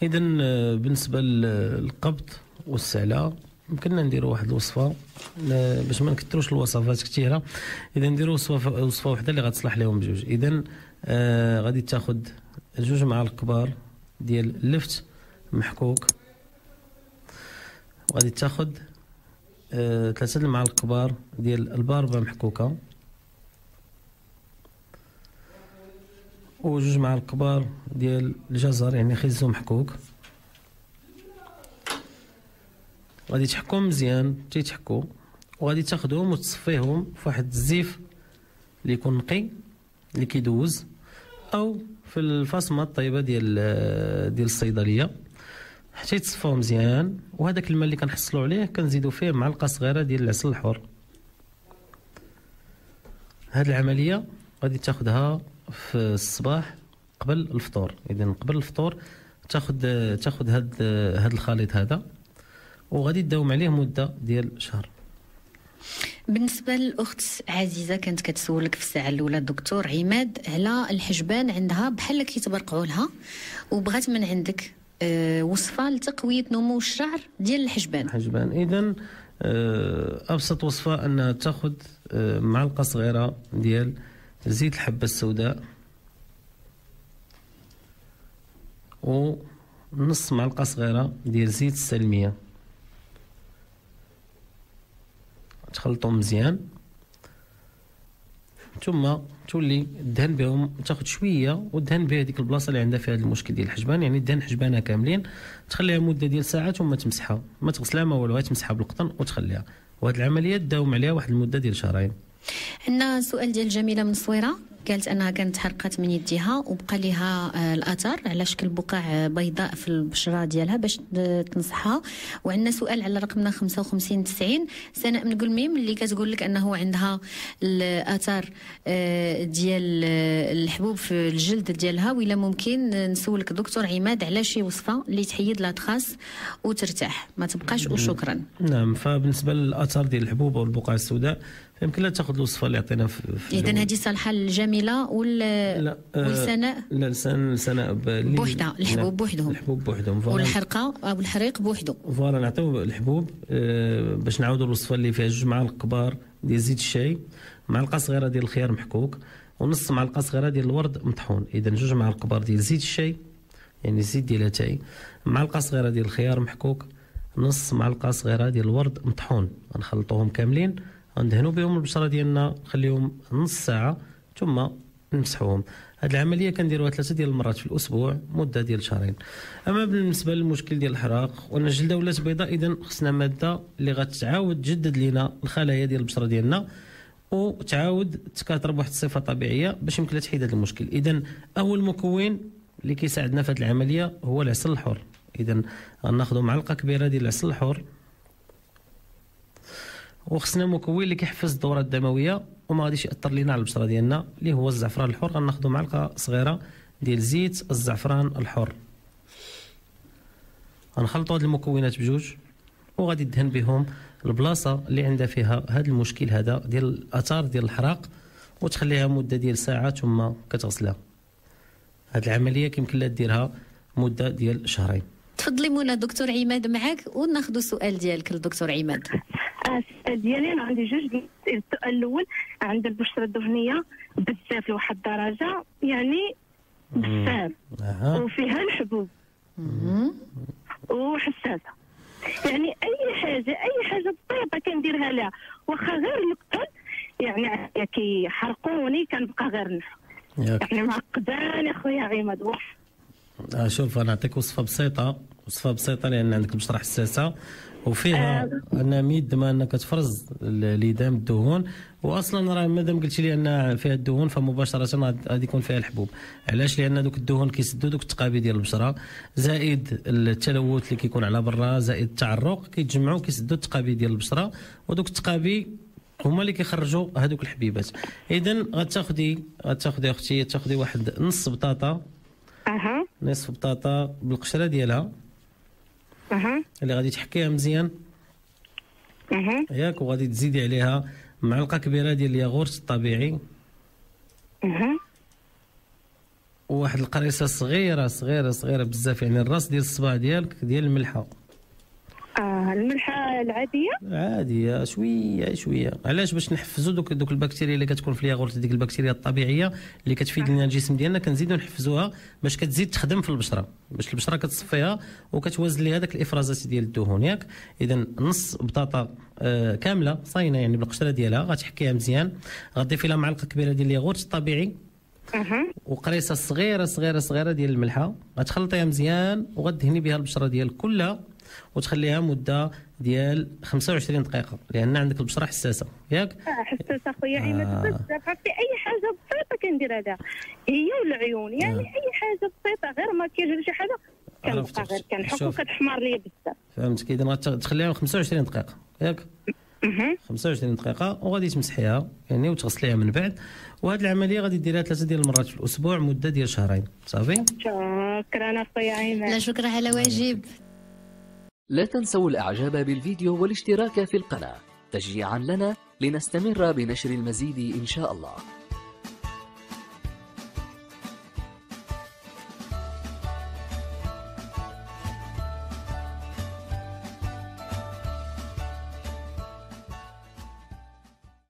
اذا بالنسبه للقبض والسعله يمكننا نديروا واحد الوصفه باش ما نكثروش الوصفات كثيره. اذا نديروا وصفه وحده اللي غتصلح لهم بجوج. اذا غادي تاخذ 2 معالق كبار ديال اللفت محكوك، وغادي تاخذ 3 المعالق كبار ديال الباربه محكوكه، و2 معالق كبار ديال الجزر يعني خيزو محكوك. غادي تحكوهم مزيان تيتحكوا، وغادي تاخذهم وتصفيهم في واحد الزيف اللي يكون نقي اللي كيدوز، او في الفاصمه الطيبه ديال الصيدليه حتى يتصفاو مزيان. وهذاك الماء اللي كنحصلوا عليه كنزيدوا فيه معلقه صغيره ديال العسل الحر. هذه العمليه غادي تاخذها في الصباح قبل الفطور. اذا قبل الفطور تاخذ هذا الخليط هذا، وغادي تداوم عليه مده ديال شهر. بالنسبه للاخت عزيزه كانت كتسولك في الساعه الاولى الدكتور عماد على الحجبان، عندها بحال كيتبرقعوا لها، وبغات من عندك وصفه لتقويه نمو الشعر ديال الحجبان. اذا ابسط وصفه انها تاخذ معلقه صغيره ديال زيت الحبه السوداء ونص معلقه صغيره ديال زيت السلميه، تخلطهم مزيان، ثم تولي دهن بهم، تاخذ شويه ودهن بها ديك البلاصه اللي عندها فيها المشكل ديال الحجبان، يعني دهن حجبانها كاملين، تخليها مده ديال ساعه ثم تمسحها، ما تغسلها ما والو، تمسحها بالقطن وتخليها. وهاد العمليه تداوم عليها واحد المده ديال شهرين. عندنا سؤال ديال جميله من الصويره، قالت انها كانت حرقت من يديها وبقى لها الاثار على شكل بقع بيضاء في البشره ديالها باش تنصحها. وعندنا سؤال على رقمنا 5590 سناء من قلميم اللي كتقول لك انه عندها الاثار ديال الحبوب في الجلد ديالها، وإلا ممكن نسولك دكتور عماد على شي وصفه اللي تحيد لها تخاص وترتاح ما تبقاش وشكرا. نعم، فبالنسبه للاثار ديال الحبوب او البقع السوداء فيمكن لا تاخذ الوصفه اللي عطينا في اذا هذه صالحه للجميله والسناء؟ لا، السناء بوحدها، الحبوب بوحدهم، الحبوب بوحدهم، والحرقه او الحريق بوحده. فوالا نعطيو الحبوب باش نعاودوا الوصفه اللي فيها 2 معالق كبار ديال زيت الشاي، معلقه صغيره ديال الخيار محكوك، ونص معلقه صغيره ديال الورد مطحون. اذا 2 معالق كبار ديال زيت الشاي يعني الزيت ديال اتاي، معلقه صغيره ديال الخيار محكوك، نص معلقه صغيره ديال الورد مطحون، غنخلطوهم كاملين، غندهنوا بهم البشره ديالنا، نخليهم نص ساعه ثم نمسحوهم. هذه العمليه كنديروها 3 ديال المرات في الاسبوع مده ديال شهرين. اما بالنسبه للمشكل ديال الحراق وان الجلده ولات بيضاء، اذا خصنا ماده اللي غتعاود تجدد لنا الخلايا ديال البشره ديالنا وتعاود تكاثر بواحد الصفه طبيعيه باش يمكن لها تحيد هذا المشكل. اذا اول مكون اللي كيساعدنا في هذه العمليه هو العسل الحر. اذا غناخذوا معلقه كبيره ديال العسل الحر، وخصنا مكون اللي كيحفز الدوره الدمويه وما غاديش ياثر لينا على البشره ديالنا اللي هو الزعفران الحر. غناخذوا معلقه صغيره ديال زيت الزعفران الحر، غنخلطوا هاد المكونات بجوج وغادي تدهن بهم البلاصه اللي عندها فيها هذا المشكل هذا ديال الاثار ديال الحراق، وتخليها مده ديال ساعه ثم كتغسلها. هاد العمليه كيمكن لها ديرها مده ديال شهرين. تفضلي منى، دكتور عماد معك وناخذ السؤال ديالك للدكتور عماد. السؤال ديالي انا عندي جوج. السؤال الاول، عند البشره الدهنيه بزاف لواحد الدرجه، يعني بزاف وفيها الحبوب وحساسه، يعني اي حاجه بسيطه كنديرها لها واخا غير نقطه يعني كيحرقوني كنبقى غير نحو، يعني معقدان يا خويا عماد. شوف انا نعطيك وصفه بسيطه لان عندك البشره حساسه وفيها ان ميد ما انك تفرز ليدام الدهون، واصلا راه مادام قلتي لي ان فيها الدهون فمباشره غادي يكون فيها الحبوب. علاش؟ لان دوك الدهون كيسدوا دوك التقابي ديال البشره، زائد التلوث اللي كيكون على برا، زائد التعرق، كيتجمعوا كيسدوا التقابي ديال البشره، ودوك التقابي هما اللي كيخرجوا هذوك الحبيبات. اذا غتاخدي اختي تاخدي واحد نص بطاطا، نصف بطاطا بالقشره ديالها اللي غادي تحكيها مزيان ياك، وغادي تزيدي عليها معلقه كبيره ديال الياغورت الطبيعي، واحد القريصه صغيره صغيره صغيره بزاف، يعني الراس ديال الصباع ديالك ديال الملحه. الملحه العاديه عاديه شويه شويه. علاش؟ باش نحفزوا دوك البكتيريا اللي كتكون في الياغورت، ديك البكتيريا الطبيعيه اللي كتفيد لنا الجسم ديالنا، كنزيدوا نحفزوها باش كتزيد تخدم في البشره، باش البشره كتصفيها وكتوازن ليها داك الافرازات ديال الدهون ياك. اذا نص بطاطا كامله صاينه يعني بالقشره ديالها، غتحكيها مزيان، غتضيفي لها معلقه كبيره ديال الياغورت الطبيعي وقريصه صغيره صغيره صغيره ديال الملحه، غتخلطيها مزيان وغدهني بها البشره ديالك كلها وتخليها مده ديال 25 دقيقه، لان عندك البشره حساسه ياك. حساسه خويا ايمان بزاف. عرفتي اي حاجه بسيطه كندير هذا هي والعيون، يعني اي حاجه بسيطه غير مكياج ولا شي حاجه كنبقى غير كنحك وكتحمر ليا بزاف. فهمتك؟ اذا غتخليها 25 دقيقه ياك. 25 دقيقه وغادي تمسحيها يعني وتغسليها من بعد. وهذه العمليه غادي ديريها 3 ديال المرات في الاسبوع مده ديال شهرين صافي. شكرا اخويا ايمان. لا شكرا على واجب. لا تنسوا الاعجاب بالفيديو والاشتراك في القناه تشجيعا لنا لنستمر بنشر المزيد ان شاء الله.